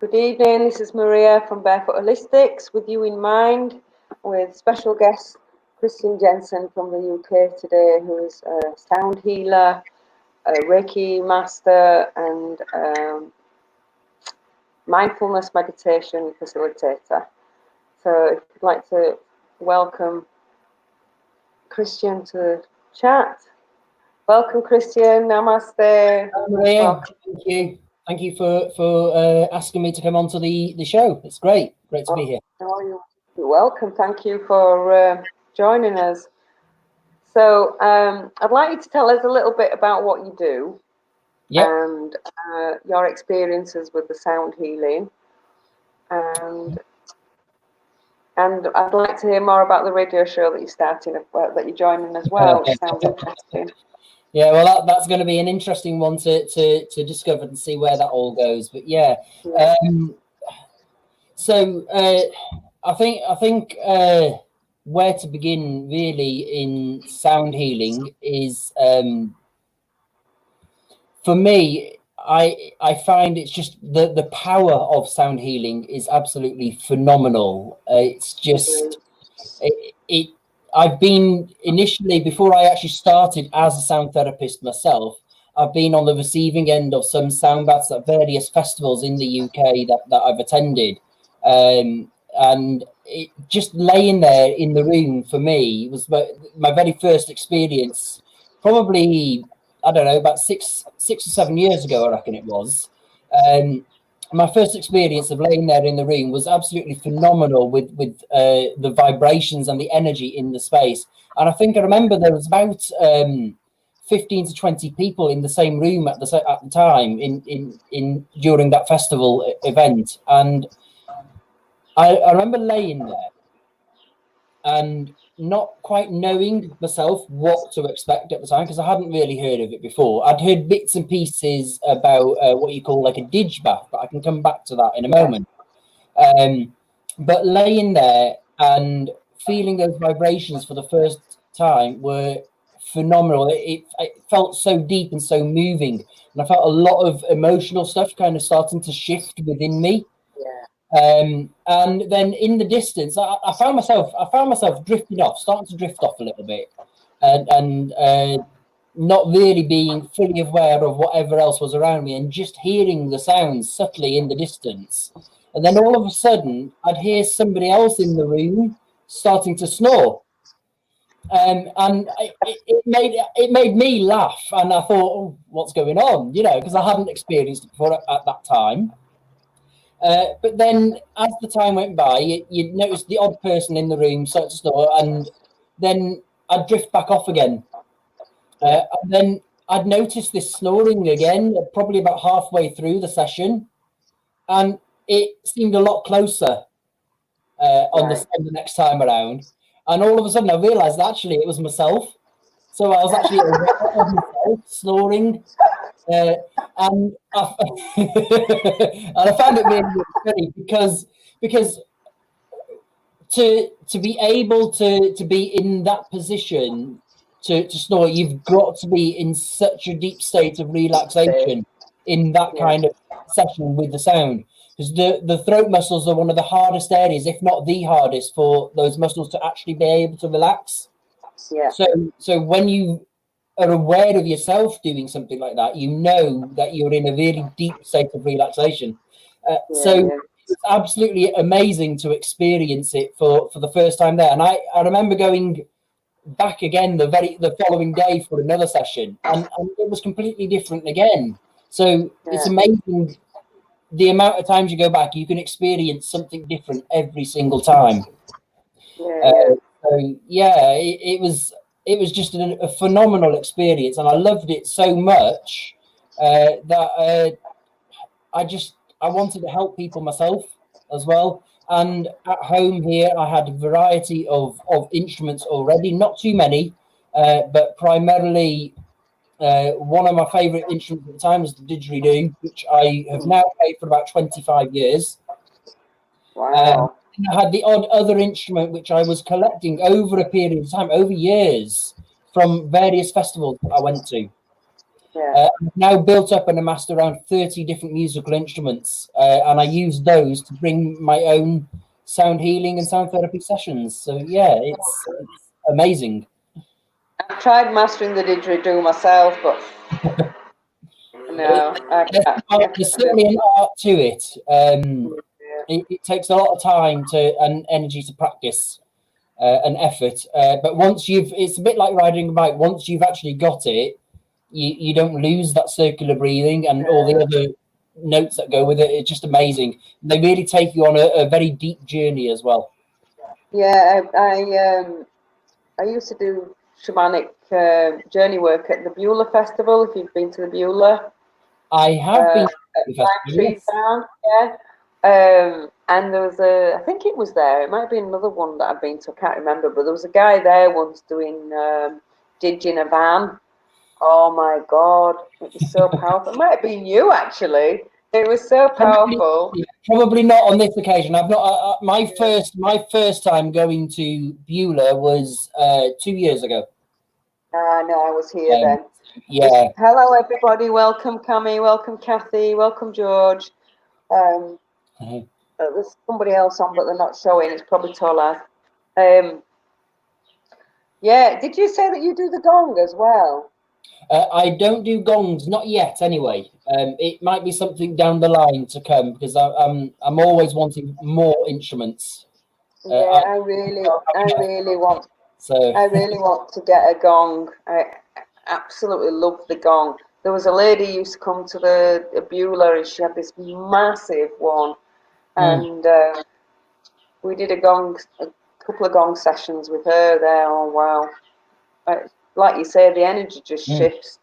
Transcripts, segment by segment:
Good evening, this is Maria from Barefoot Holistics with you in mind, with special guest Christian Jensen from the UK today, who is a sound healer, a Reiki master and mindfulness meditation facilitator. So if you'd like to welcome Christian to chat. Welcome Christian, namaste. Welcome. Thank you for asking me to come onto the show. It's great to be here. You're welcome. Thank you for joining us. So I'd like you to tell us a little bit about what you do. Yep. And your experiences with the sound healing, and I'd like to hear more about the radio show that you're starting, that you're joining as well. It sounds interesting. Yeah, well, that's going to be an interesting one to discover and see where that all goes. But yeah. So I think where to begin really in sound healing is for me. I find it's just the power of sound healing is absolutely phenomenal. It's just I've been initially, before I actually started as a sound therapist myself, I've been on the receiving end of some sound baths at various festivals in the UK that I've attended. And it just laying there in the room for me was my very first experience, probably, I don't know, about six or 7 years ago, I reckon it was. My first experience of laying there in the room was absolutely phenomenal with the vibrations and the energy in the space. And I remember there was about 15 to 20 people in the same room at the time in during that festival event. And I remember laying there and not quite knowing myself what to expect at the time, because I hadn't really heard of it before. I'd heard bits and pieces about what you call like a dig bath, but I can come back to that in a moment. But laying there and feeling those vibrations for the first time were phenomenal. It felt so deep and so moving, and I felt a lot of emotional stuff kind of starting to shift within me. And then in the distance, I found myself drifting off, starting to drift off a little bit, and not really being fully aware of whatever else was around me, and just hearing the sounds subtly in the distance. And then all of a sudden, I'd hear somebody else in the room starting to snore, and it made me laugh, and I thought, oh, what's going on? Because I hadn't experienced it before at that time. But then, as the time went by, you'd notice the odd person in the room start to snore, and then I'd drift back off again. And then I'd notice this snoring again, probably about halfway through the session, and it seemed a lot closer on the next time around. And all of a sudden, I realised actually it was myself. So I was actually aware of myself snoring. And I found it really funny because to be able to be in that position to snore, you've got to be in such a deep state of relaxation in that kind of session with the sound, because the throat muscles are one of the hardest areas, if not the hardest, for those muscles to actually be able to relax. So when you are aware of yourself doing something like that, you know that you're in a really deep state of relaxation. So it's absolutely amazing to experience it for the first time there. And I remember going back again the following day for another session, and it was completely different again. So it's amazing the amount of times you go back, you can experience something different every single time. It was just a phenomenal experience, and I loved it so much that I wanted to help people myself as well. And at home here, I had a variety of instruments already, not too many, but primarily one of my favourite instruments at the time was the didgeridoo, which I have now played for about 25 years. Wow. I had the odd other instrument which I was collecting over a period of time, over years, from various festivals that I went to. I've now built up and amassed around 30 different musical instruments, and I use those to bring my own sound healing and sound therapy sessions. So yeah, it's amazing. I've tried mastering the didgeridoo myself, but no, There's certainly an art to it. It takes a lot of time and energy to practice and effort. But once it's a bit like riding a bike. Once you've actually got it, you don't lose that circular breathing and all the other notes that go with it. It's just amazing. They really take you on a very deep journey as well. Yeah, I used to do shamanic journey work at the Beulah Festival. If you've been to the Beulah, I have been to the Pine festival, Tree yes. Farm, yeah. And there was I think it was there. It might have been another one that I've been to. I can't remember. But there was a guy there once doing dig in a van. Oh my God, it was so powerful. It might have been you actually. It was so powerful. Probably not on this occasion. I've not. My first time going to Beulah was 2 years ago. No, I was here then. Yeah. Hello, everybody. Welcome, Cami. Welcome, Kathy. Welcome, George. There's somebody else on, but they're not showing. It's probably Tola. Yeah. Did you say that you do the gong as well? I don't do gongs, not yet. Anyway, it might be something down the line to come because I'm always wanting more instruments. I really want. So I really want to get a gong. I absolutely love the gong. There was a lady who used to come to the Beulah, and she had this massive one, and we did a couple of gong sessions with her there. Oh wow! Like you say, the energy just shifts.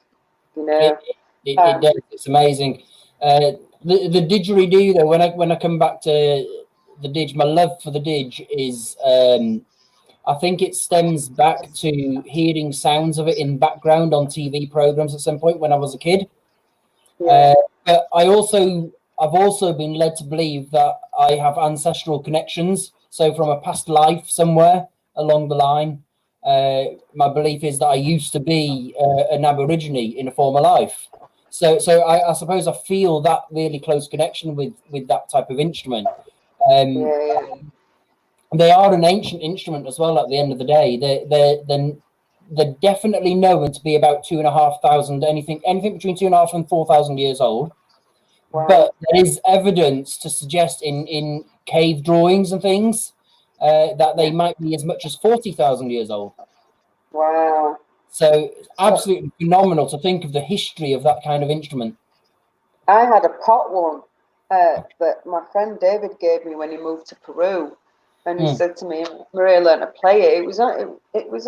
You know, it does. It's amazing. The didgeridoo though. When I come back to the didge, my love for the didge is. I think it stems back to hearing sounds of it in background on TV programs at some point when I was a kid. Yeah. But I've also been led to believe that I have ancestral connections. So from a past life somewhere along the line, my belief is that I used to be an Aborigine in a former life. So I suppose I feel that really close connection with that type of instrument. They are an ancient instrument as well. At the end of the day, they're definitely known to be about 2,500, anything between 2,500 and 4,000 years old. Wow. But there is evidence to suggest in cave drawings and things that they might be as much as 40,000 years old. Wow! So absolutely phenomenal to think of the history of that kind of instrument. I had a pot one that my friend David gave me when he moved to Peru. And he said to me, Maria learned to play it. It was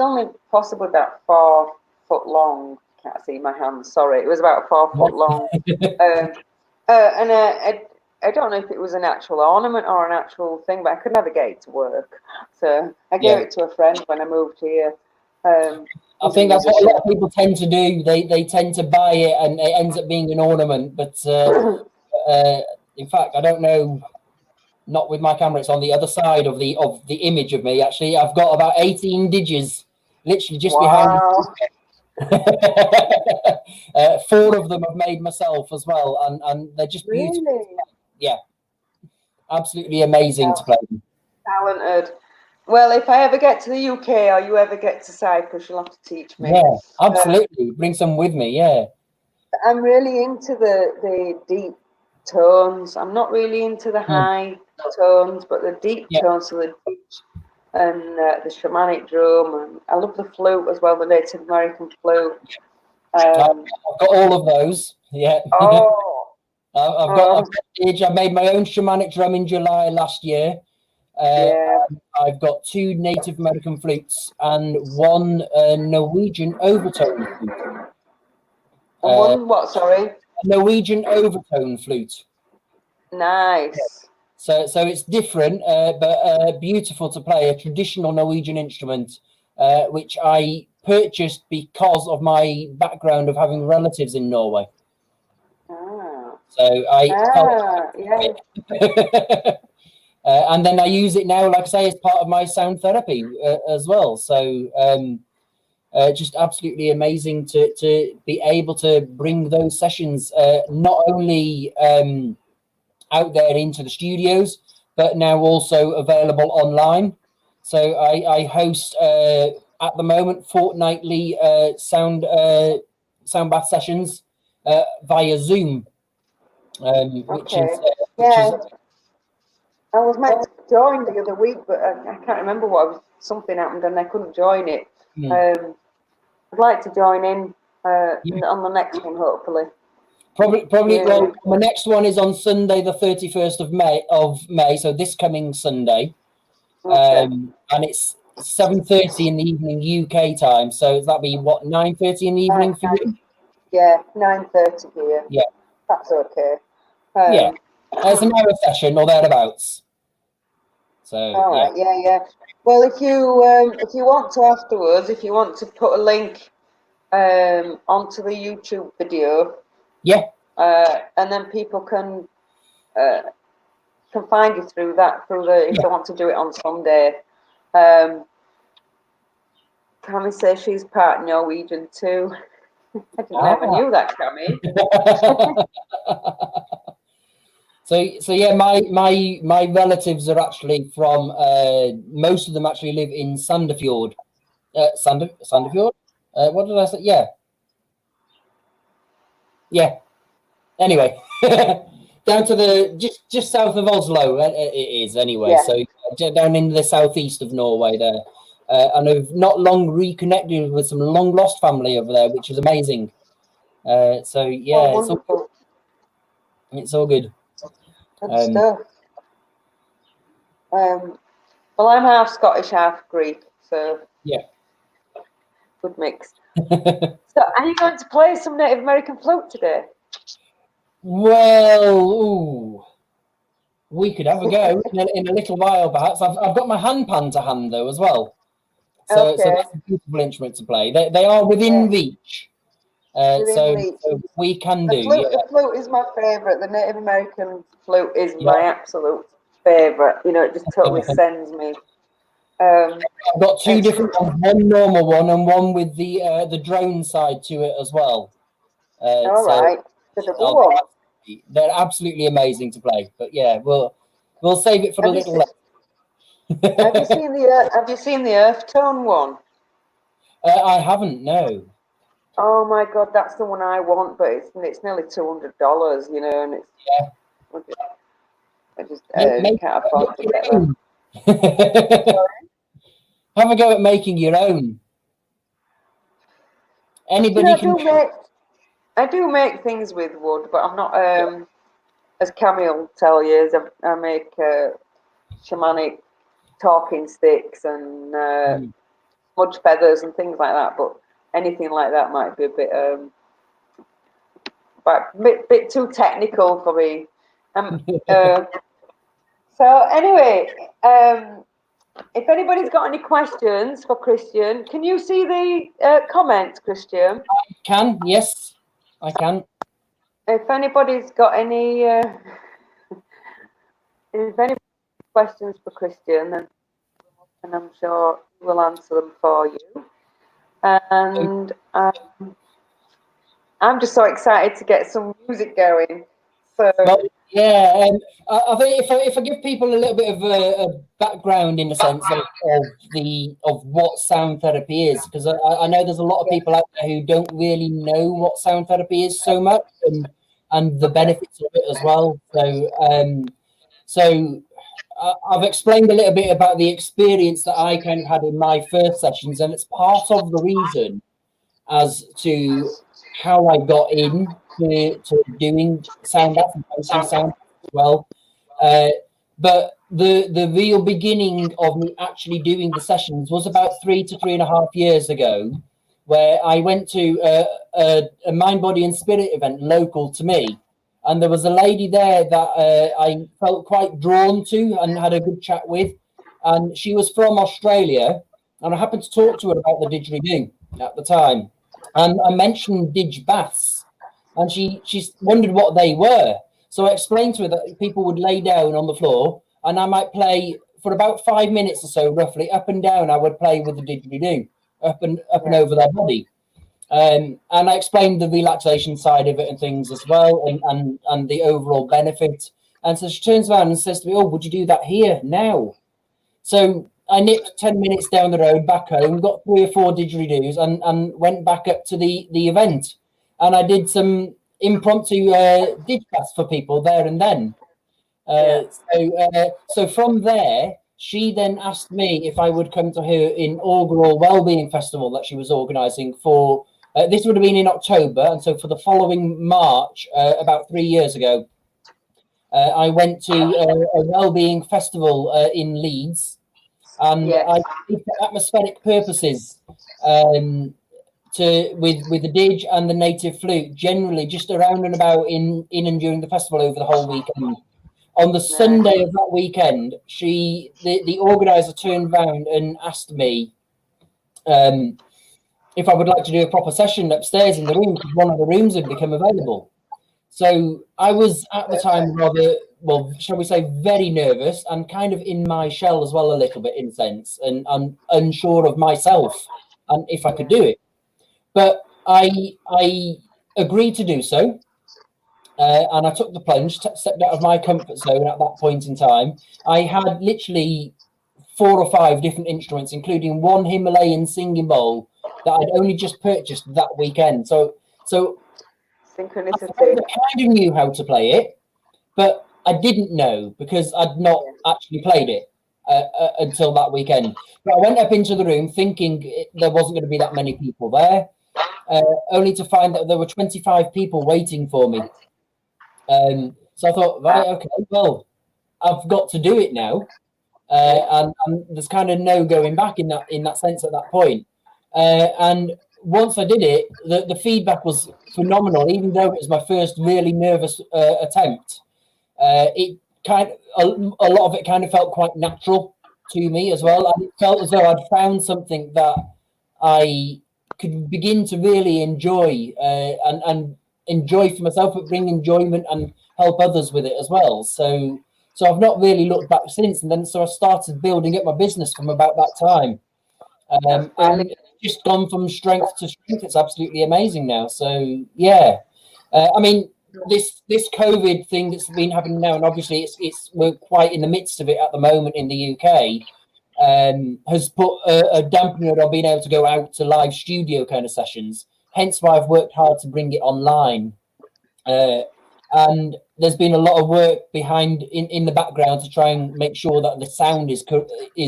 only possibly about 4 foot long. Can't see my hands. Sorry, it was about 4 foot long. And I don't know if it was an actual ornament or an actual thing, but I could never get it to work. So I gave it to a friend when I moved here. I think that's what a lot of people tend to do. They tend to buy it, and it ends up being an ornament. But in fact, I don't know. Not with my camera. It's on the other side of the image of me. Actually, I've got about 18 didges, literally just behind me. 4 of them I've made myself as well, and they're just beautiful. Really? Yeah, absolutely amazing to play. Talented. Well, if I ever get to the UK or you ever get to Cyprus, you'll have to teach me. Yeah, absolutely. Bring some with me. Yeah. I'm really into the deep tones. I'm not really into the high tones, but the deep tones, so the ditch and the shamanic drum, and I love the flute as well, the Native American flute. I've got all of those. Yeah. Oh. I've got ditch. I made my own shamanic drum in July last year. I've got 2 Native American flutes and 1 Norwegian overtone flute. One what? Sorry. A Norwegian overtone flute. Nice. So it's different, but beautiful to play. A traditional Norwegian instrument, which I purchased because of my background of having relatives in Norway. So and then I use it now, like I say, as part of my sound therapy as well. So Just absolutely amazing to be able to bring those sessions not only out there into the studios, but now also available online. So I host at the moment fortnightly sound bath sessions via Zoom, which is Yeah, I was meant to join the other week, but I can't remember something happened and I couldn't join it. I'd like to join in on the next one, hopefully. Probably. Yeah. Well, my next one is on Sunday, the 31st of May. So this coming Sunday, Okay. and it's 7:30 in the evening UK time. So that'd be what, 9:30 in the evening for you? Yeah, 9:30 here. Yeah, that's okay. yeah. It's an hour session or thereabouts. So all right, yeah. Well, if you want to afterwards, if you want to put a link onto the YouTube video, yeah, and then people can find you through the if they want to do it on Sunday. Cammy says she's part Norwegian too. I never knew that, Cammy. So yeah, my relatives are actually from most of them actually live in Sandefjord. Sandefjord? What did I say? Yeah. Anyway, down to the just south of Oslo, it is anyway. Yeah. So down in the southeast of Norway there, and I've not long reconnected with some long lost family over there, which is amazing. So yeah, it's all good. Good stuff. Well, I'm half Scottish, half Greek, so yeah, good mix. So, are you going to play some Native American flute today? Well, ooh, we could have a go in a little while, perhaps. I've got my handpan to hand though as well, so that's a beautiful instrument to play. They are within reach, so we can do. The flute is my favourite. The Native American flute is my absolute favourite. You know, it just totally sends me. I've got two different ones, one normal one and one with the drone side to it as well. All right. They're absolutely amazing to play. But yeah, we'll save it for a little later. Have you seen the Earth Tone one? I haven't, no. Oh my God, that's the one I want, but it's nearly $200, you know, and I just can't afford to get that. Have a go at making your own. Anybody can. I do make things with wood, but I'm not. As Camille will tell you, I make shamanic talking sticks and smudge feathers and things like that. But anything like that might be a bit too technical for me. So anyway, if anybody's got any questions for Christian, can you see the comments, Christian? I can, yes, I can. If anybody's got any, if any questions for Christian, then I'm sure we'll answer them for you. And I'm just so excited to get some music going. So. Well, yeah, I think if I give people a little bit of a background in the sense of what sound therapy is, because I know there's a lot of people out there who don't really know what sound therapy is so much, and the benefits of it as well. So I've explained a little bit about the experience that I kind of had in my first sessions, and it's part of the reason as to how I got in to doing sound bath and posting sound as well. But the real beginning of me actually doing the sessions was about 3 to 3.5 years ago, where I went to a mind, body and spirit event local to me. And there was a lady there that I felt quite drawn to and had a good chat with. And she was from Australia. And I happened to talk to her about the didgeridoo at the time. And I mentioned didge baths. And she wondered what they were. So I explained to her that people would lay down on the floor and I might play for about 5 minutes or so, roughly, up and down. I would play with the didgeridoo. up and over their body. And I explained the relaxation side of it and things as well, and the overall benefit. And so she turns around and says to me, "Oh, would you do that here now?" So I nipped 10 minutes down the road back home, got 3 or 4 didgeridoos, and went back up to the event. And I did some impromptu dig class for people there and then. So from there, she then asked me if I would come to her inaugural Wellbeing Festival that she was organising for. This would have been in October, and so for the following March, about 3 years ago, I went to a Wellbeing Festival in Leeds, and I did for atmospheric purposes with the dig and the native flute, generally just around and about in and during the festival over the whole weekend. On the Sunday of that weekend, the organizer turned round and asked me if I would like to do a proper session upstairs in the room, because one of the rooms had become available. So I was at the time rather, well, shall we say, very nervous and kind of in my shell as well, a little bit in a sense, and unsure of myself and if I could do it. But I agreed to do so. And I took the plunge, stepped out of my comfort zone at that point in time. I had literally 4 or 5 different instruments, including one Himalayan singing bowl that I'd only just purchased that weekend. So synchronicity. I kind of knew how to play it, but I didn't know because I'd not actually played it until that weekend. But I went up into the room thinking there wasn't going to be that many people there, only to find that there were 25 people waiting for me. So I thought, right, okay, well, I've got to do it now, and there's kind of no going back in that sense at that point. And once I did it, the feedback was phenomenal. Even though it was my first really nervous attempt, it kind of, a lot of it kind of felt quite natural to me as well. And it felt as though I'd found something that I could begin to really enjoy and enjoy for myself, but bring enjoyment and help others with it as well. So I've not really looked back since. And then so I started building up my business from about that time. And it's just gone from strength to strength. It's absolutely amazing now. So yeah, I mean, this COVID thing that's been happening now, and obviously we're quite in the midst of it at the moment in the UK, has put a dampener on being able to go out to live studio kind of sessions. Hence why I've worked hard to bring it online. And there's been a lot of work behind in the background to try and make sure that the sound is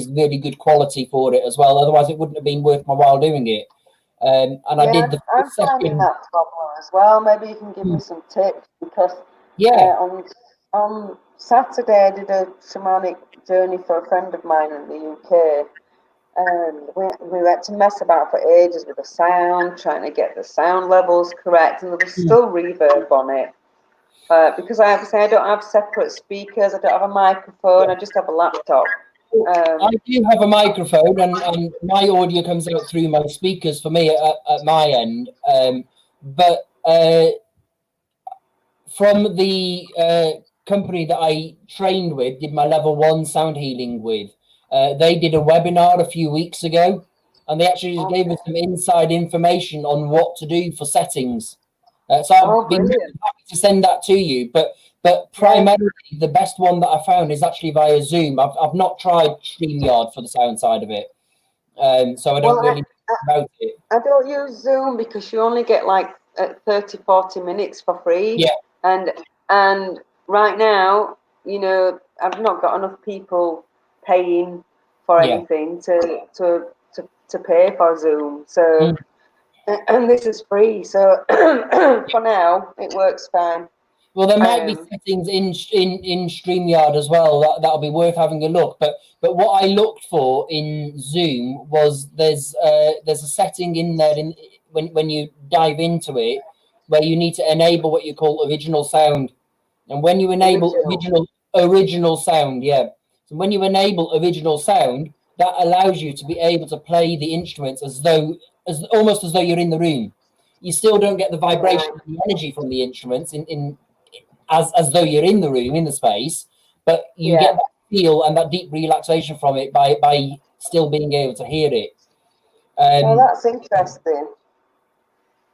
really good quality for it as well. Otherwise, it wouldn't have been worth my while doing it. And I did the I'm finding that problem as well. Maybe you can give me some tips, because on Saturday I did a shamanic journey for a friend of mine in the UK, and we had to mess about for ages with the sound, trying to get the sound levels correct, and there was still reverb on it. Because I don't have separate speakers, I don't have a microphone, I just have a laptop. I do have a microphone, and my audio comes out through my speakers for me at my end. But from the company that I trained with, did my level 1 sound healing with, they did a webinar a few weeks ago, and they actually just gave us some inside information on what to do for settings. So I've been really happy to send that to you, but primarily the best one that I found is actually via Zoom. I've not tried StreamYard for the sound side of it, so I don't really know about it. I don't use Zoom because you only get like 30-40 minutes for free, and right now, you know, I've not got enough people paying for anything to pay for Zoom, so. And this is free, so for now it works fine. Well, there might be settings in StreamYard as well that'll be worth having a look. But what I looked for in Zoom was there's a setting in there when you dive into it where you need to enable what you call original sound, and when you enable original sound, so when you enable original sound, that allows you to be able to play the instruments almost as though you're in the room. You still don't get the vibration and the energy from the instruments as though you're in the room, in the space, but you get that feel and that deep relaxation from it by still being able to hear it. Well, that's interesting.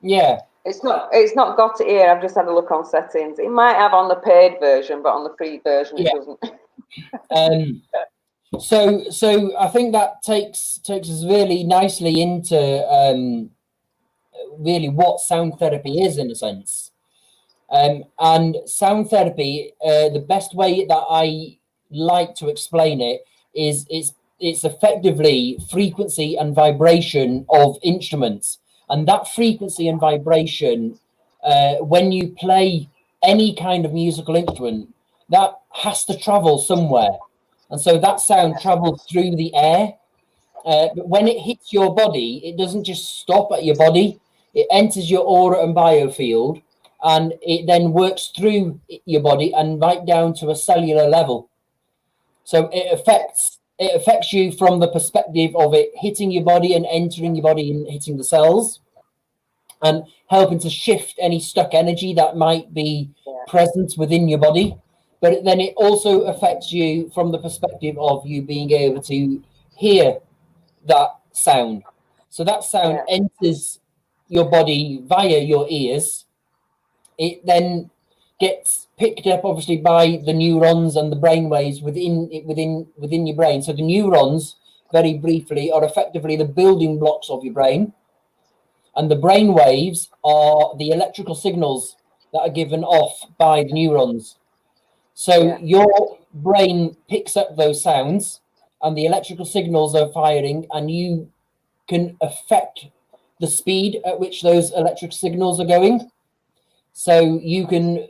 Yeah. It's not got it here. I've just had a look on settings. It might have on the paid version, but on the free version it doesn't. So I think that takes us really nicely into really what sound therapy is, in a sense. And sound therapy, the best way that I like to explain it is it's effectively frequency and vibration of instruments. And that frequency and vibration, when you play any kind of musical instrument, that has to travel somewhere. And so that sound travels through the air. But when it hits your body, it doesn't just stop at your body. It enters your aura and biofield, and it then works through your body and right down to a cellular level. So it affects you from the perspective of it hitting your body and entering your body and hitting the cells, and helping to shift any stuck energy that might be present within your body. But then it also affects you from the perspective of you being able to hear that sound. So that sound enters your body via your ears. It then gets picked up, obviously, by the neurons and the brain waves within your brain. So the neurons, very briefly, are effectively the building blocks of your brain, and the brain waves are the electrical signals that are given off by the neurons. So your brain picks up those sounds, and the electrical signals are firing, and you can affect the speed at which those electric signals are going. So you can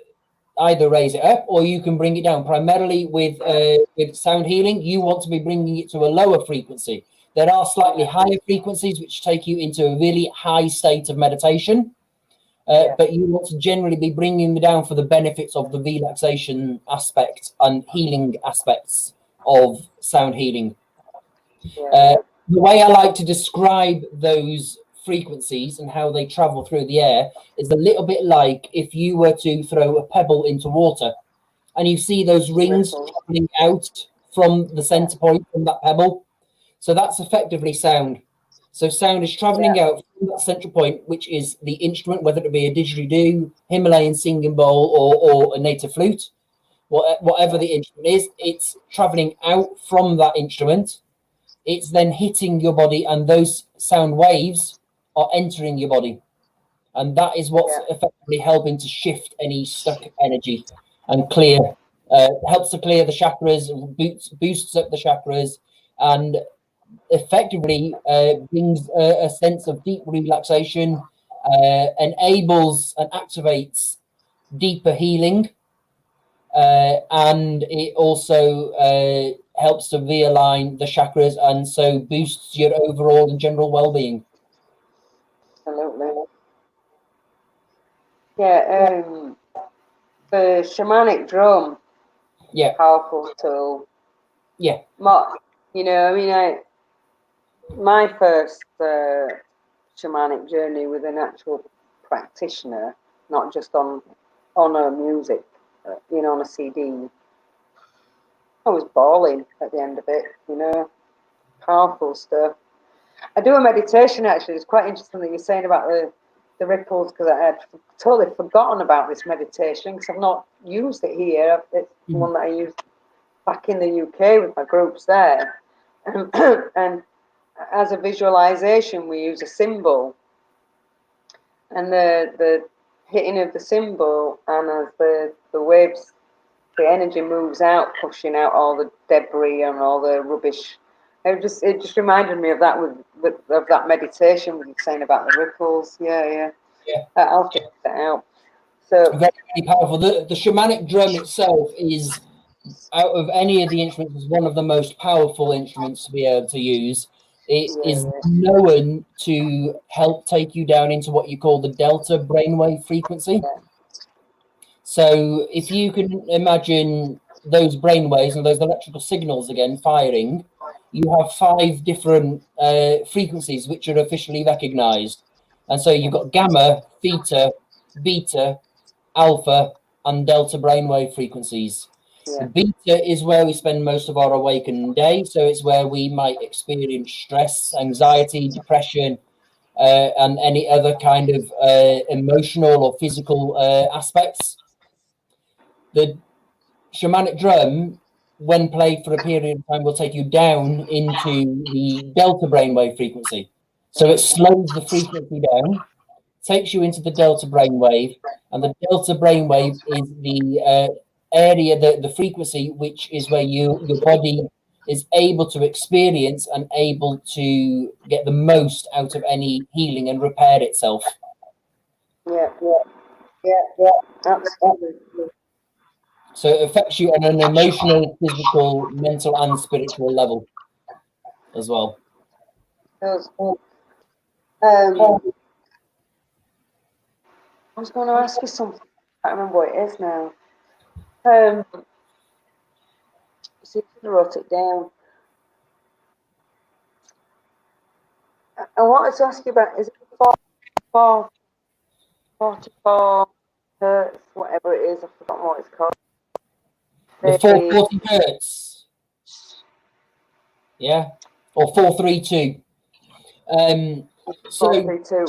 either raise it up or you can bring it down. Primarily with sound healing, you want to be bringing it to a lower frequency. There are slightly higher frequencies which take you into a really high state of meditation. But you want to generally be bringing them down for the benefits of the relaxation aspect and healing aspects of sound healing. The way I like to describe those frequencies and how they travel through the air is a little bit like if you were to throw a pebble into water and you see those rings traveling out from the center point from that pebble. So that's effectively sound. So sound is traveling out from that central point, which is the instrument, whether it be a didgeridoo, Himalayan singing bowl, or a native flute, whatever the instrument is, it's traveling out from that instrument. It's then hitting your body, and those sound waves are entering your body. And that is what's effectively helping to shift any stuck energy and helps to clear the chakras, boosts up the chakras, and effectively brings a sense of deep relaxation, enables and activates deeper healing, and it also helps to realign the chakras, and so boosts your overall and general well-being. Absolutely. Yeah, the shamanic drum, powerful tool. Yeah. My first shamanic journey with an actual practitioner, not just on a music, on a CD. I was bawling at the end of it, powerful stuff. I do a meditation actually. It's quite interesting that you're saying about the ripples, because I had totally forgotten about this meditation because I've not used it here. It's the one that I used back in the UK with my groups there. And as a visualization, we use a symbol, and the hitting of the symbol, and as the waves, the energy moves out, pushing out all the debris and all the rubbish. It just reminded me of that of that meditation when you're saying about the ripples. Yeah. I'll check that out. So very, very powerful. The shamanic drum itself is, out of any of the instruments, is one of the most powerful instruments to be able to use. It is known to help take you down into what you call the delta brainwave frequency. So if you can imagine those brainwaves and those electrical signals again firing, you have 5 different frequencies which are officially recognized. And so you've got gamma, theta, beta, alpha, and delta brainwave frequencies. The beta is where we spend most of our awakened day. So it's where we might experience stress, anxiety, depression, and any other kind of emotional or physical aspects. The shamanic drum, when played for a period of time, will take you down into the delta brainwave frequency. So it slows the frequency down, takes you into the delta brainwave, and the delta brainwave is the area, the frequency, which is where your body is able to experience and able to get the most out of any healing and repair itself. Yeah, absolutely. So it affects you on an emotional, physical, mental, and spiritual level as well. I was going to ask you something. I can't remember what it is now. See if I wrote it down. I wanted to ask you about, is it 44 hertz, whatever it is, I've forgotten what it's called. The 440 hertz. Yeah. Or 432. 432.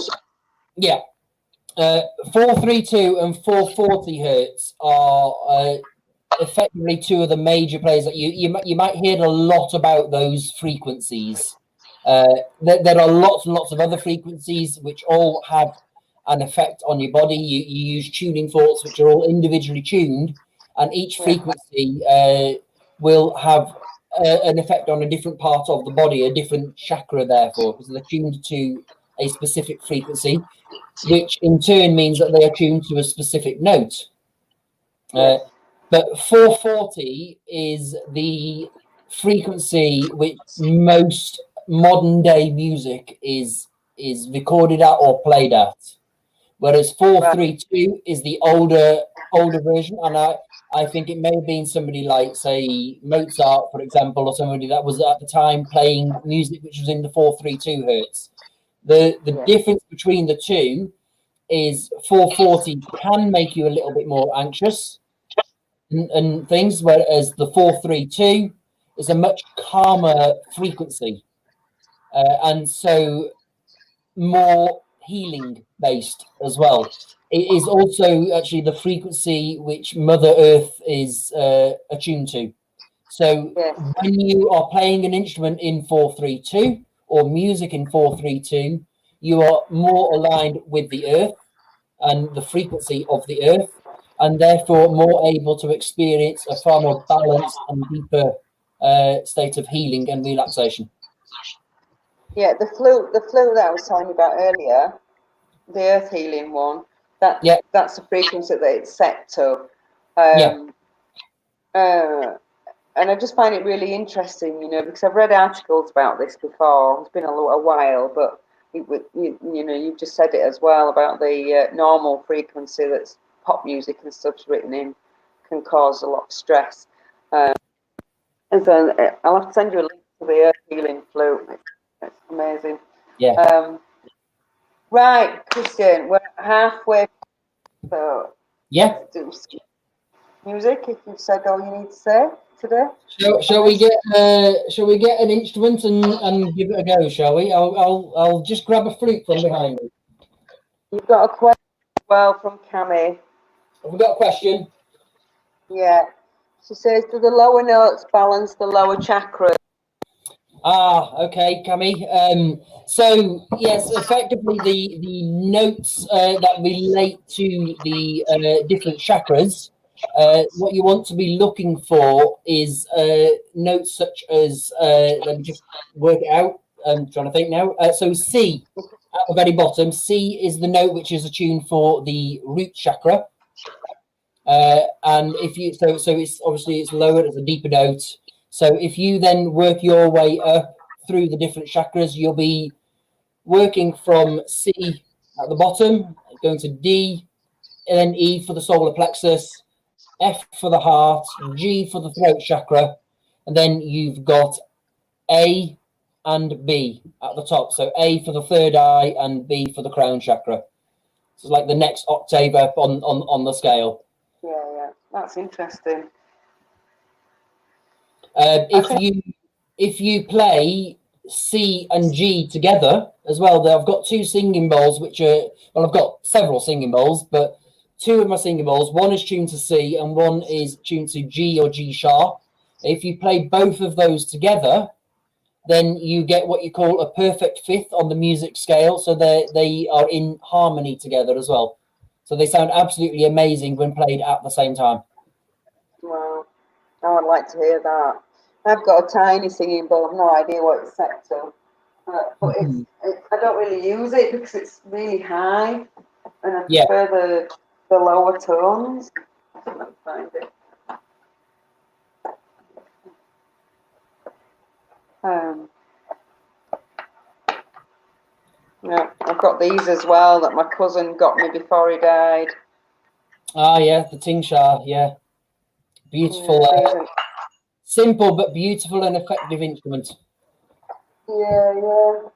Yeah. 432 and 440 hertz are effectively two of the major players that you might hear a lot about those frequencies. There are lots and lots of other frequencies which all have an effect on your body. You use tuning forks which are all individually tuned, and each frequency will have an effect on a different part of the body, a different chakra, therefore, because they're tuned to a specific frequency, which in turn means that they are tuned to a specific note. But 440 is the frequency which most modern day music is recorded at or played at, whereas 432 is the older version. And I think it may have been somebody like, say, Mozart, for example, or somebody that was at the time playing music which was in the 432 hertz. The difference between the two is 440 can make you a little bit more anxious and things, whereas the 432 is a much calmer frequency, and so more healing based as well. It is also actually the frequency which Mother Earth is attuned to. So when you are playing an instrument in 432 or music in 432, you are more aligned with the earth and the frequency of the earth, and therefore more able to experience a far more balanced and deeper state of healing and relaxation. Yeah, the flute that I was telling you about earlier, the earth healing one, that's the frequency that it's set to. And I just find it really interesting, because I've read articles about this before. It's been a while, but you've just said it as well about the normal frequency that's pop music and stuff's written in can cause a lot of stress. And so I'll have to send you a link to the earth healing flute. It's amazing. Yeah. Right, Christian, we're halfway. So let's do some music. If you've said all you need to say today. Shall we get an instrument and give it a go? Shall we? I'll just grab a flute from behind me. You've got a question as well from Cami. Have we got a question? Yeah. She says, do the lower notes balance the lower chakras? Okay, Cami. So yes, effectively the notes that relate to the different chakras. What you want to be looking for is notes such as, let me just work it out. I'm trying to think now. So C at the very bottom. C is the note which is attuned for the root chakra. And if you so it's obviously it's lower, it's a deeper note. So if you then work your way up through the different chakras, you'll be working from C at the bottom, going to D, and then E for the solar plexus, F for the heart, G for the throat chakra, and then you've got A and B at the top. So A for the third eye and B for the crown chakra. So it's like the next octave up on the scale. Yeah, that's interesting. If you play C and G together as well, I've got two singing bowls, I've got several singing bowls, but two of my singing bowls, one is tuned to C and one is tuned to G or G sharp. If you play both of those together, then you get what you call a perfect fifth on the music scale. So they are in harmony together as well. So they sound absolutely amazing when played at the same time. Wow. Oh, I'd like to hear that. I've got a tiny singing bowl, I've no idea what it's set to. But I don't really use it because it's really high, and I Yeah. prefer the lower tones. Let me find it. Yeah, I've got these as well that my cousin got me before he died. Ah, yeah, the Tingsha, yeah. Beautiful, simple but beautiful and effective instrument. Yeah.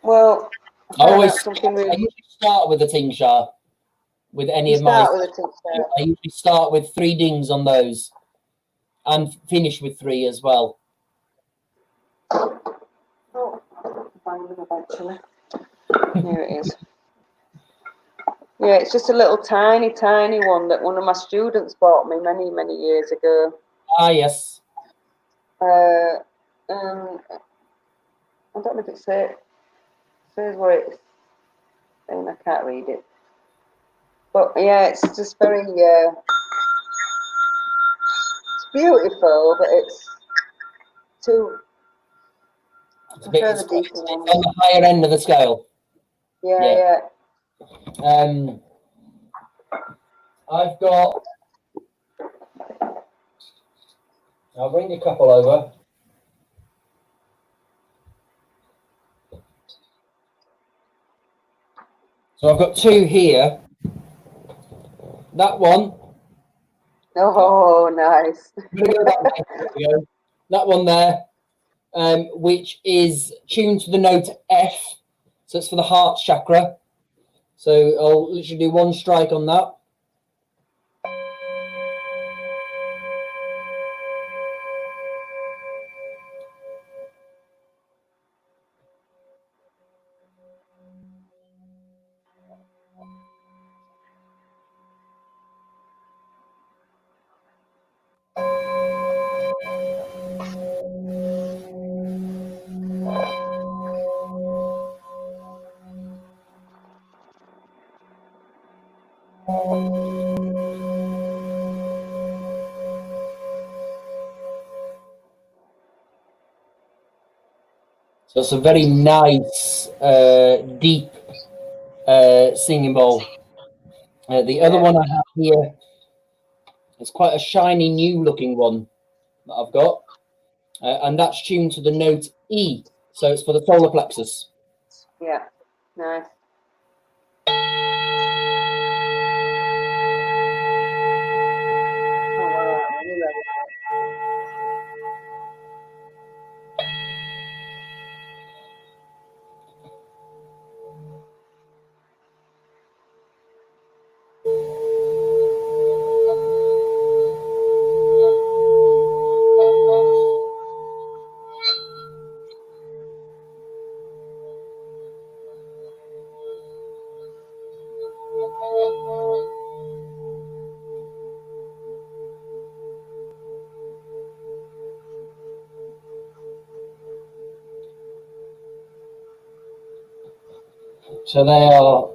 Well, I really. usually start with the Tingsha with any You of my. start with a Tingsha. I usually start with 3 dings on those, and finish with 3 as well. Oh, I'll find them eventually. Here it is. Yeah, it's just a little tiny one that one of my students bought me many years ago. Ah, yes. I don't know if it says where it's saying. I can't read it. But yeah, it's just very it's beautiful, but it's too. It's on deeper one. the higher end of the scale. Yeah. I've got. I'll bring a couple over. So I've got 2 here. That one. Oh, nice. That one there, which is tuned to the note F. So it's for the heart chakra. So I'll literally do 1 strike on that. So it's a very nice, deep singing bowl. The other one I have here is quite a shiny, new-looking one that I've got, and that's tuned to the note E. So it's for the solar plexus. Yeah, nice. Oh wow, I really like that. So they are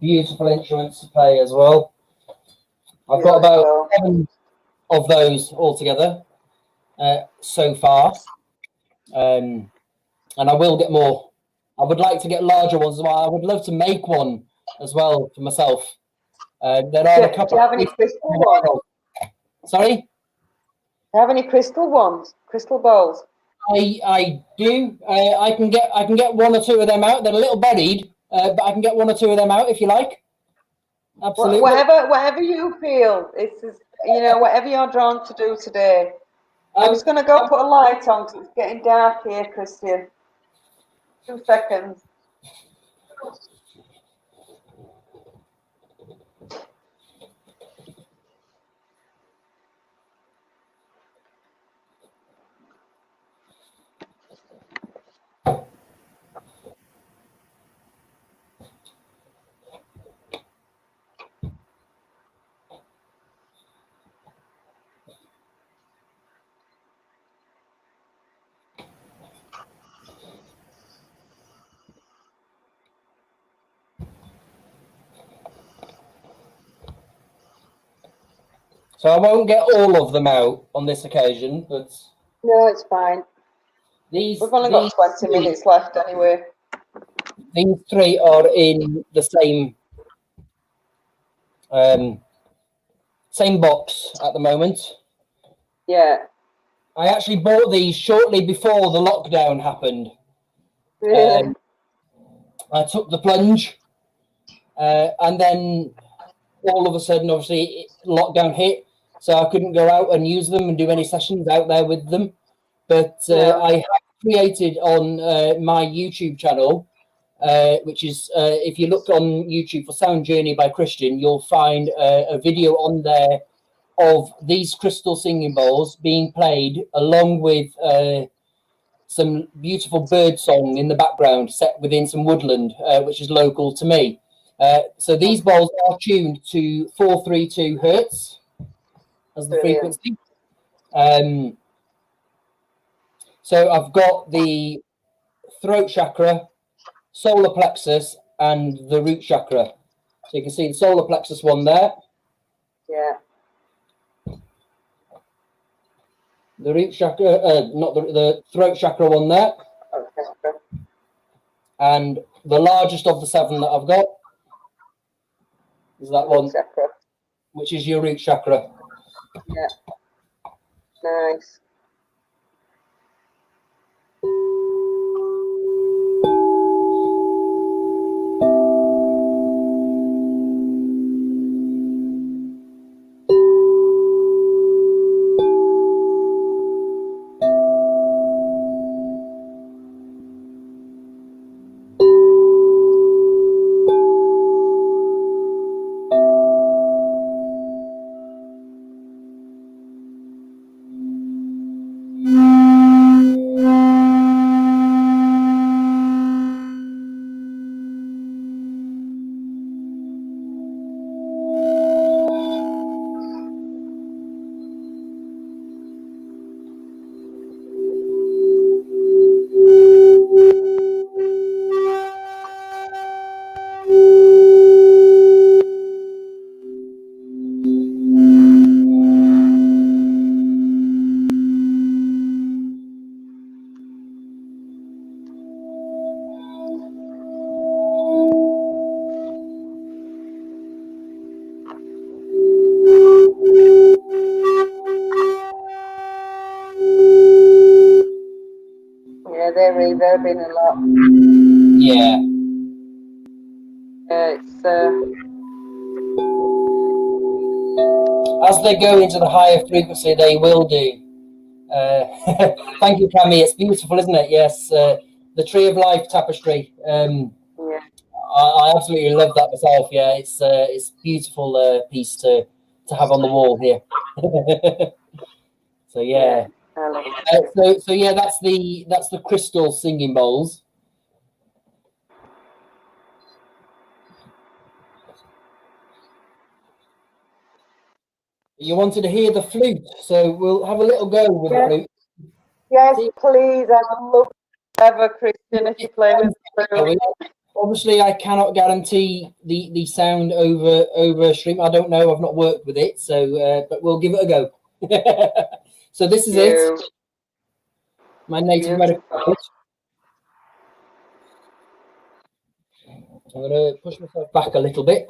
beautiful instruments to play as well. I've got about 7 of those altogether so far, and I will get more. I would like to get larger ones as well. I would love to make one as well for myself. There are a couple. Do you have any crystal ones? Sorry? Do you have any crystal ones? Crystal bowls? I do. I can get 1 or 2 of them out. They're a little buried, but I can get 1 or 2 of them out if you like. Absolutely. Whatever you feel. It's just, whatever you're drawn to do today. I'm just going to go put a light on because it's getting dark here, Christian. 2 seconds. So I won't get all of them out on this occasion, but No, it's fine. these We've only got 20 minutes left anyway. These three are in the same box at the moment. Yeah. I actually bought these shortly before the lockdown happened. Really? I took the plunge, and then all of a sudden, obviously, lockdown hit, so I couldn't go out and use them and do any sessions out there with them. But No. I have created on my YouTube channel, which is, if you look on YouTube for Sound Journey by Christian, you'll find a video on there of these crystal singing bowls being played along with some beautiful bird song in the background set within some woodland, which is local to me. So these bowls are tuned to 432 hertz as the Brilliant. frequency. So I've got the throat chakra, solar plexus, and the root chakra. So you can see the solar plexus one there. Yeah. The root chakra, not the throat chakra one there. Okay. And the largest of the 7 that I've got is that one, Chakra. which is your root chakra. Yeah. Nice. Yeah, they're reverbing a lot. Yeah. It's As they go into the higher frequency, they will do. Thank you, Cami. It's beautiful, isn't it? Yes. The Tree of Life tapestry. yeah. I absolutely love that myself. Yeah, it's a beautiful piece to have on the wall here. So yeah. I love it. So yeah, that's the crystal singing bowls. You wanted to hear the flute, so we'll have a little go with the flute. Yes, please. I would love to ever, Christian, if you play with the flute. Obviously, I cannot guarantee the sound over stream. I don't know. I've not worked with it, so but we'll give it a go. So this is it. My native American flute. I'm going to push myself back a little bit.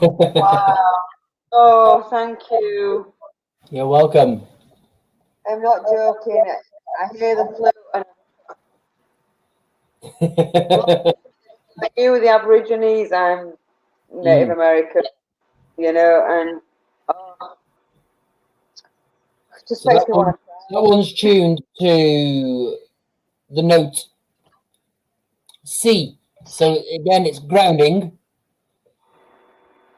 Wow. Oh, thank you. You're welcome. I'm not joking. I hear the flute and like you, the Aborigines, I'm Native American, you know, and oh, it just So makes me want to that one's tuned to the note C. So again, it's grounding.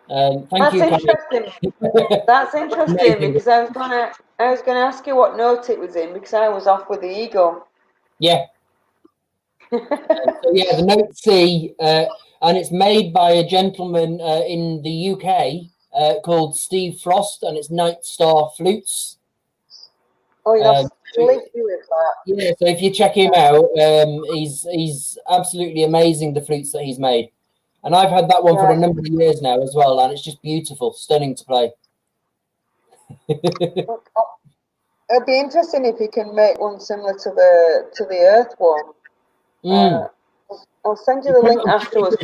Thank That's you, interesting. That's interesting Amazing. because I was gonna ask you what note it was in because I was off with the eagle. Yeah. So yeah, the note C, and it's made by a gentleman in the UK called Steve Frost, and it's Night Star Flutes. Oh, you're Um, sleepy with that. yeah, so if you check him out, he's absolutely amazing, the flutes that he's made. And I've had that one for a Right. number of years now as well, and it's just beautiful, stunning to play. It'd be interesting if you can make one similar to the Earth one. I'll send you the link afterwards.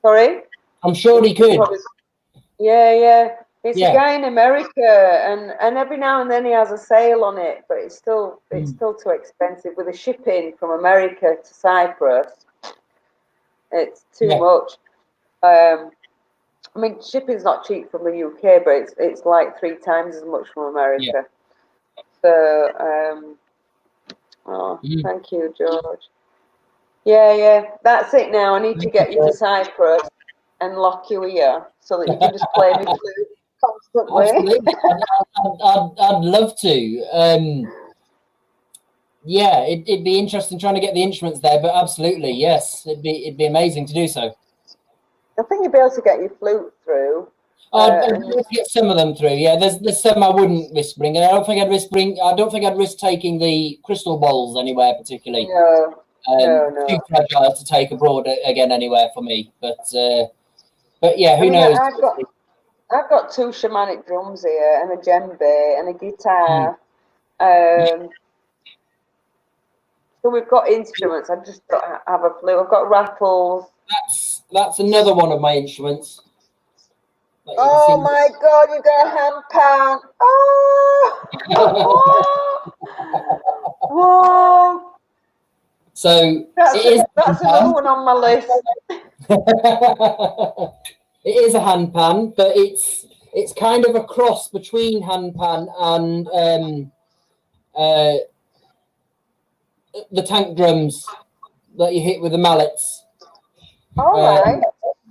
Sorry? I'm sure he could. Yeah, yeah. It's a Yeah. guy in America, and every now and then he has a sale on it, but it's still too expensive with the shipping from America to Cyprus. It's too much. I mean, shipping's not cheap from the UK, but it's like 3 times as much from America. So, thank you, George. Yeah, that's it now. I need to get you to Cyprus and lock you here so that you can just play me flute constantly. Absolutely. I'd love to. Yeah, it'd be interesting trying to get the instruments there, but absolutely, yes, it'd be amazing to do so. I think you'd be able to get your flute through. I'd get some of them through. Yeah, there's some I wouldn't risk bringing. I don't think I'd risk taking the crystal bowls anywhere particularly. No. Too fragile to take abroad again anywhere for me. But yeah, who knows? I've got 2 shamanic drums here and a djembe and a guitar. So we've got instruments. I just don't have a flute. I've got rattles. That's another one of my instruments. Oh my God! You got a hand pan. Oh! Whoa! So that's another one on my list. It is a hand pan, but it's kind of a cross between hand pan and the tank drums that you hit with the mallets. All right.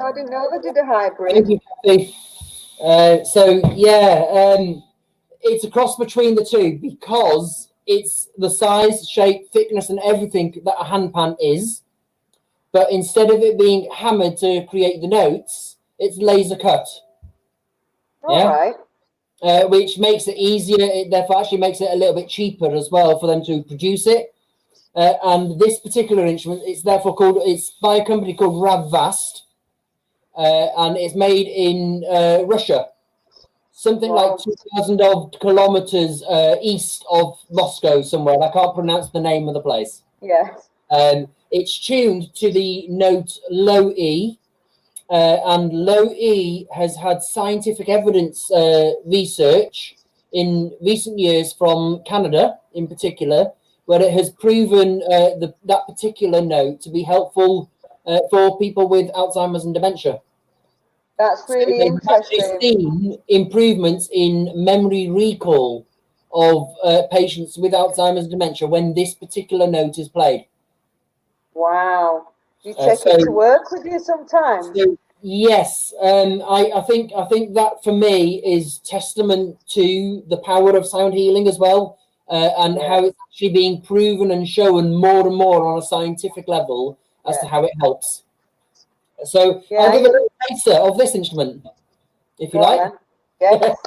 I didn't know they did a hybrid. So yeah, it's a cross between the two because it's the size, shape, thickness, and everything that a hand pan is. But instead of it being hammered to create the notes, it's laser cut. All right. Which makes it easier. It therefore actually makes it a little bit cheaper as well for them to produce it. And this particular instrument, it's by a company called Ravvast, and it's made in Russia, something like 2,000 odd kilometers east of Moscow somewhere. I can't pronounce the name of the place. Yes. It's tuned to the note low E, and low E has had scientific evidence research in recent years from Canada in particular, where it has proven that particular note to be helpful for people with Alzheimer's and dementia. That's really interesting. I've seen improvements in memory recall of patients with Alzheimer's and dementia when this particular note is played. Wow. Do you take it to work with you sometimes? Yes, I think that for me is testament to the power of sound healing as well, and how it's actually being proven and shown more and more on a scientific level as to how it helps. So I'll give a little taster of this instrument, if you like. Yes.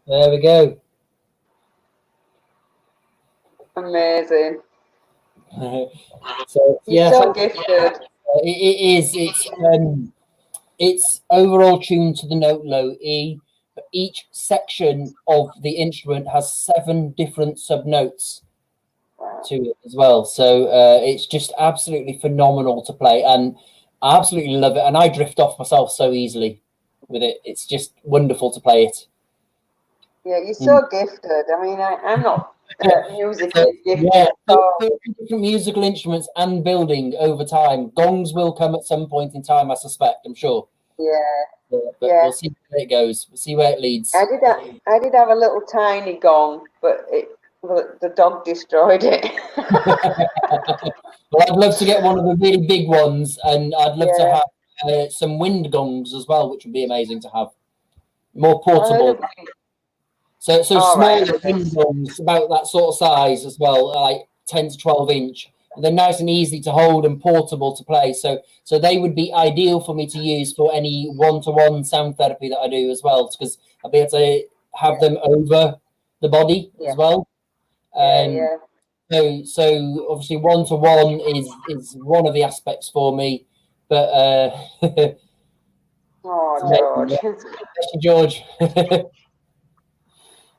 There we go. Amazing. So You're yeah, so gifted. it is. It's overall tuned to the note low E, but each section of the instrument has 7 different subnotes to it as well. So it's just absolutely phenomenal to play, and I absolutely love it. And I drift off myself so easily with it. It's just wonderful to play it. Yeah, you're so gifted. I mean, I'm not musically gifted Yeah, at all. so different musical instruments and building over time. Gongs will come at some point in time, I suspect. I'm sure. Yeah, But yeah. we'll see where it goes. We'll see where it leads. I did have a little tiny gong, but the dog destroyed it. Well, I'd love to get one of the really big ones, and I'd love to Yeah. have some wind gongs as well, which would be amazing to have. More I heard portable. of So all right. smaller wind gongs, about that sort of size as well, like 10 to 12 inch. And they're nice and easy to hold and portable to play. So they would be ideal for me to use for any one-to-one sound therapy that I do as well, because I'll be able to have them over the body as well. Yeah. So obviously one-to-one is one of the aspects for me, but Oh, George.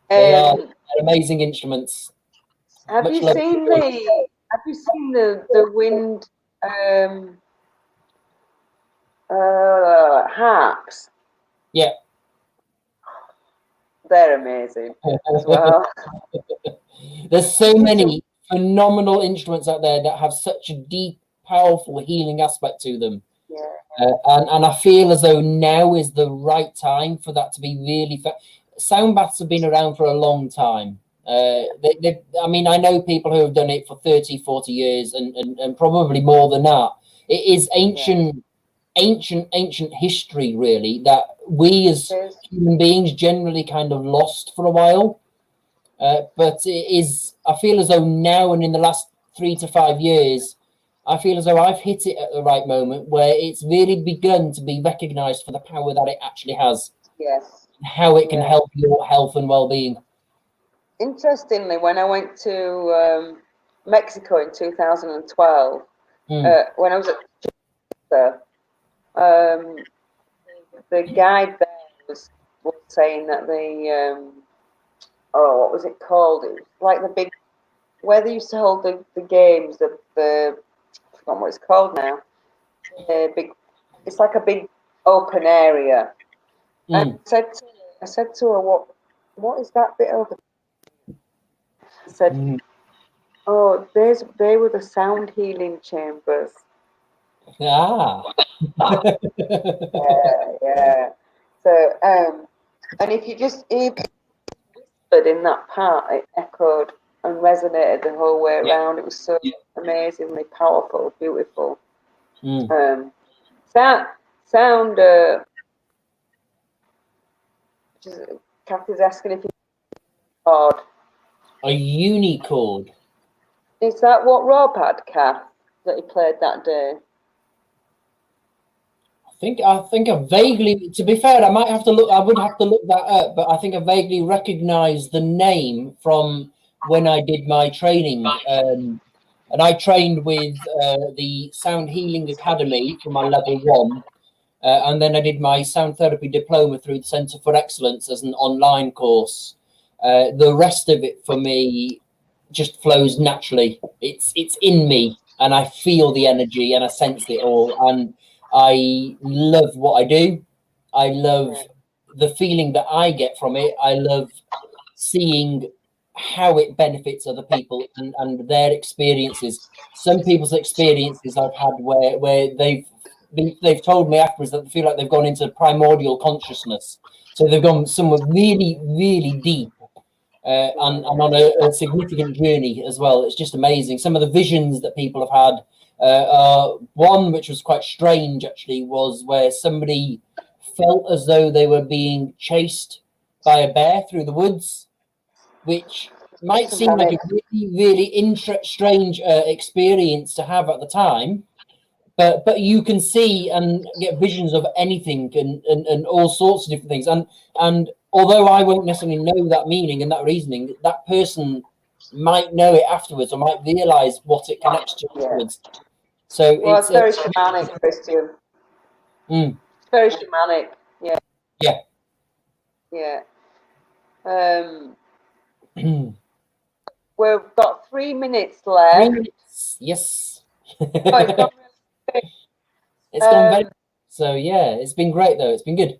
They are amazing instruments. Have Much you love. seen the wind harps? Yeah. They're amazing as well. There's so many phenomenal instruments out there that have such a deep, powerful healing aspect to them. Yeah. And I feel as though now is the right time for that to be really. Sound baths have been around for a long time. I mean, I know people who have done it for 30, 40 years and probably more than that. It is ancient history, really, that we as human beings generally kind of lost for a while. But it is, I feel as though now and in the last 3 to 5 years, I feel as though I've hit it at the right moment where it's really begun to be recognized for the power that it actually has. Yes. How it can help your health and well-being. Interestingly, when I went to Mexico in 2012, when I was at the guide there was saying that what was it called? It was like the big where they used to hold the games, I forgot what it's called now. It's like a big open area. And I said to her, what is that bit over there? She said, oh, they were the sound healing chambers. Yeah. Yeah. So, and if you just whispered in that part, it echoed and resonated the whole way around. It was so amazingly powerful, beautiful. Sound. Kathy's asking if you chord. A unichord. Is that what Rob had, Kath, that he played that day? I think I vaguely, to be fair, I might have to look, I would have to look that up, but I think I vaguely recognise the name from when I did my training. And I trained with the Sound Healing Academy for my level 1. And then I did my sound therapy diploma through the Centre for Excellence as an online course. The rest of it for me just flows naturally. It's in me, and I feel the energy and I sense it all. And I love what I do. I love the feeling that I get from it. I love seeing how it benefits other people and their experiences. Some people's experiences I've had where they've told me afterwards that they feel like they've gone into primordial consciousness. So they've gone somewhere really, really deep and on a significant journey as well. It's just amazing. Some of the visions that people have had. One which was quite strange actually was where somebody felt as though they were being chased by a bear through the woods, which might seem like a really, really strange experience to have at the time. but you can see and get visions of anything and all sorts of different things. And although I won't necessarily know that meaning and that reasoning, that person might know it afterwards or might realize what it connects to afterwards. So well, it's very shamanic, Christian. Mm. It's very shamanic. Yeah. Yeah. Yeah. We've got 3 minutes left. 3 minutes. Yes. Oh, it's gone really quick. It's gone very. So yeah, it's been great though. It's been good.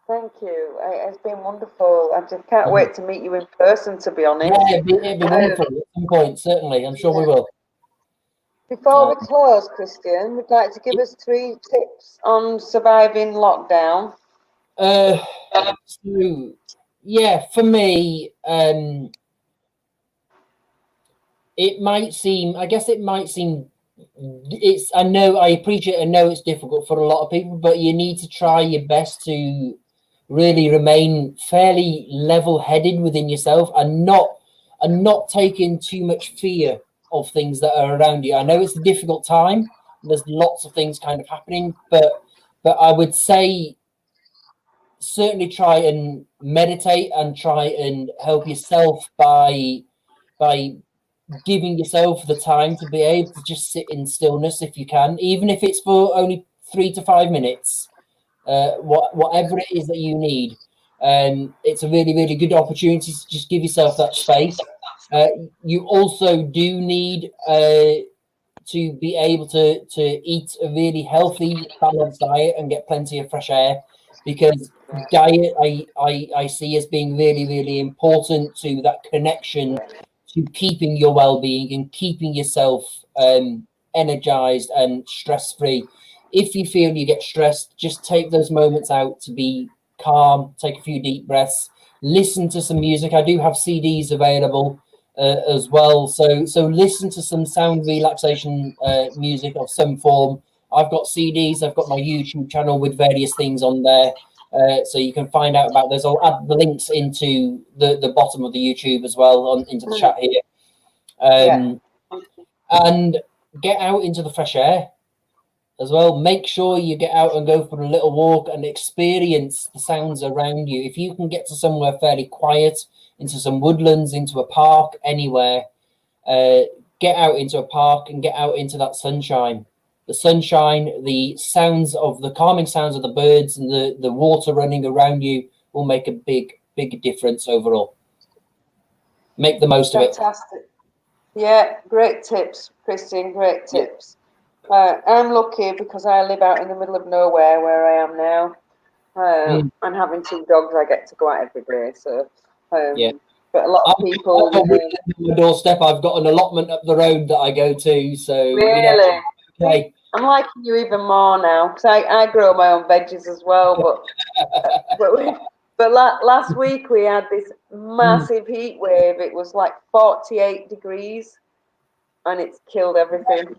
Thank you. It's been wonderful. I just can't wait to meet you in person, to be honest. Yeah, it'd be wonderful at some point, certainly. I'm sure we will. Before we close, Christian, we'd like to give us 3 tips on surviving lockdown. So, yeah, for me, it might seem, I guess it might seem, I know it's difficult for a lot of people, but you need to try your best to really remain fairly level-headed within yourself and not taking too much fear of things that are around you. I know it's a difficult time. There's lots of things kind of happening, but I would say certainly try and meditate and try and help yourself by giving yourself the time to be able to just sit in stillness if you can, even if it's for only 3 to 5 minutes, whatever it is that you need. It's a really, really good opportunity to just give yourself that space. You also do need to be able to eat a really healthy, balanced diet and get plenty of fresh air, because diet I see as being really, really important to that connection to keeping your well-being and keeping yourself energized and stress-free. If you feel you get stressed, just take those moments out to be calm, take a few deep breaths, listen to some music. I do have CDs available as well, so listen to some sound relaxation music of some form. I've got CDs, I've got my YouTube channel with various things on there, so you can find out about those. I'll add the links into the bottom of the YouTube as well, into the chat here. And get out into the fresh air as well. Make sure you get out and go for a little walk and experience the sounds around you. If you can get to somewhere fairly quiet, into some woodlands, into a park, anywhere, get out into a park and get out into that sunshine. The sunshine, the sounds of the calming sounds of the birds and the water running around you will make a big, big difference overall. Make the most of it. Fantastic. Yeah, great tips, Christian, great tips. I'm lucky because I live out in the middle of nowhere where I am now. And having 2 dogs, I get to go out every day. So, but a lot of people on my doorstep, I've got an allotment up the road that I go to. So really, okay. I'm liking you even more now because I grow my own veggies as well. But last week we had this massive heat wave. It was like 48 degrees, and it's killed everything.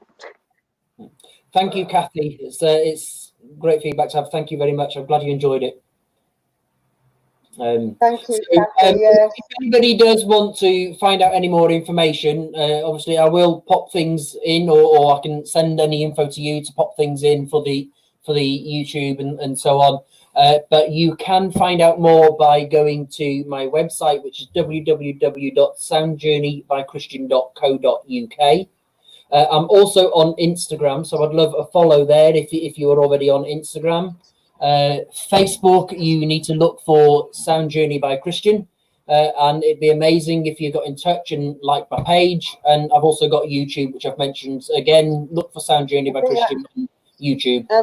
Thank you, Kathy. It's great feedback to have. Thank you very much. I'm glad you enjoyed it. Thank you, Kathy. If anybody does want to find out any more information, obviously I will pop things in, or I can send any info to you to pop things in for the YouTube and so on. But you can find out more by going to my website, which is www.soundjourneybychristian.co.uk. I'm also on Instagram, so I'd love a follow there if you are already on Instagram. Facebook, you need to look for Sound Journey by Christian, and it'd be amazing if you got in touch and like my page. And I've also got YouTube, which I've mentioned. Again, look for Sound Journey by Christian on YouTube. I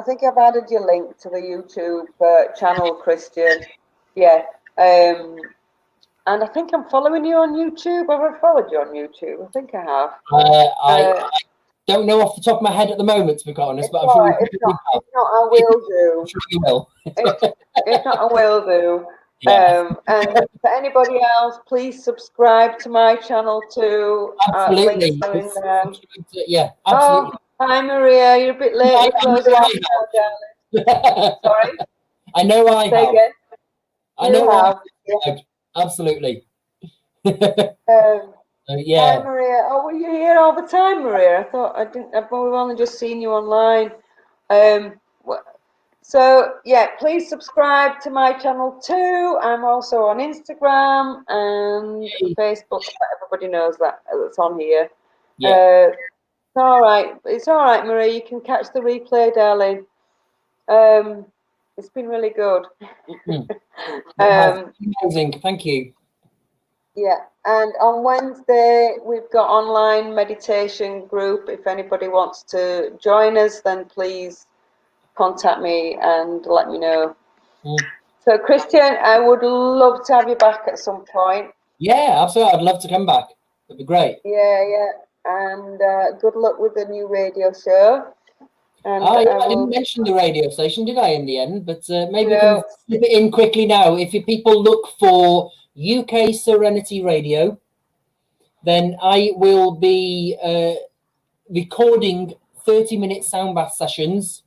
think I've added your link to the YouTube channel, Christian. Yeah. And I think I'm following you on YouTube. Have I followed you on YouTube? I think I have. I don't know off the top of my head at the moment, to be quite honest, but I'm sure if not, I will do. I'm sure you will. If not, I will do. Yeah. And for anybody else, please subscribe to my channel too. Absolutely. Links are in there. Yeah, absolutely. Oh, hi Maria, you're a bit late. We closed out now, darling. Sorry. I know I have. Again. I know I have. Absolutely. Yeah. Hi, Maria. Oh, were you here all the time, Maria? I thought I didn't. We've only just seen you online. So yeah, please subscribe to my channel too. I'm also on Instagram and Facebook. Everybody knows that's on here. Yeah. It's all right. It's all right, Maria. You can catch the replay, darling. It's been really good. Amazing. Thank you. Yeah, and on Wednesday we've got online meditation group. If anybody wants to join us, then please contact me and let me know. So Christian, I would love to have you back at some point. Yeah, absolutely. I'd love to come back. That'd be great. Yeah, and good luck with the new radio show. And Yeah, I didn't mention the radio station, did I, in the end? But maybe we No. can slip it in quickly now. If you people look for UK Serenity Radio, then I will be recording 30-minute sound bath sessions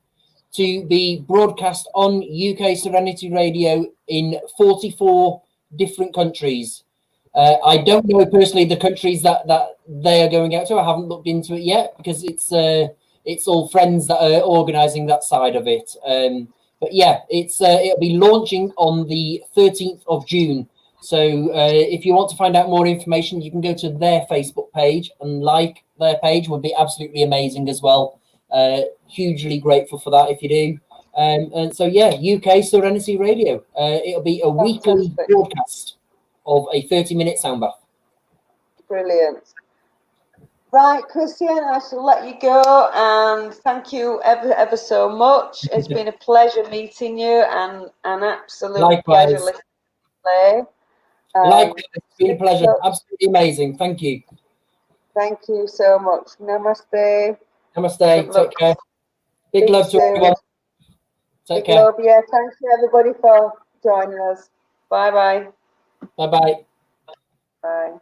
to be broadcast on UK Serenity Radio in 44 different countries. I don't know personally the countries that they are going out to. I haven't looked into it yet because it's all friends that are organising that side of it. But yeah, it'll be launching on the 13th of June. So if you want to find out more information, you can go to their Facebook page and like their page. Would be absolutely amazing as well. Hugely grateful for that if you do. And so yeah, UK Serenity Radio. It'll be a weekly broadcast of a 30-minute sound bath. Brilliant. Right, Christian, I shall let you go, and thank you ever so much. It's been a pleasure meeting you, and an absolute pleasure listening to play. Likewise, it's been a pleasure. Absolutely amazing. Thank you. Thank you so much. Namaste. Namaste. Take care. Big love to everyone. Take care. Love, yeah. Thanks to everybody for joining us. Bye-bye. Bye-bye. Bye.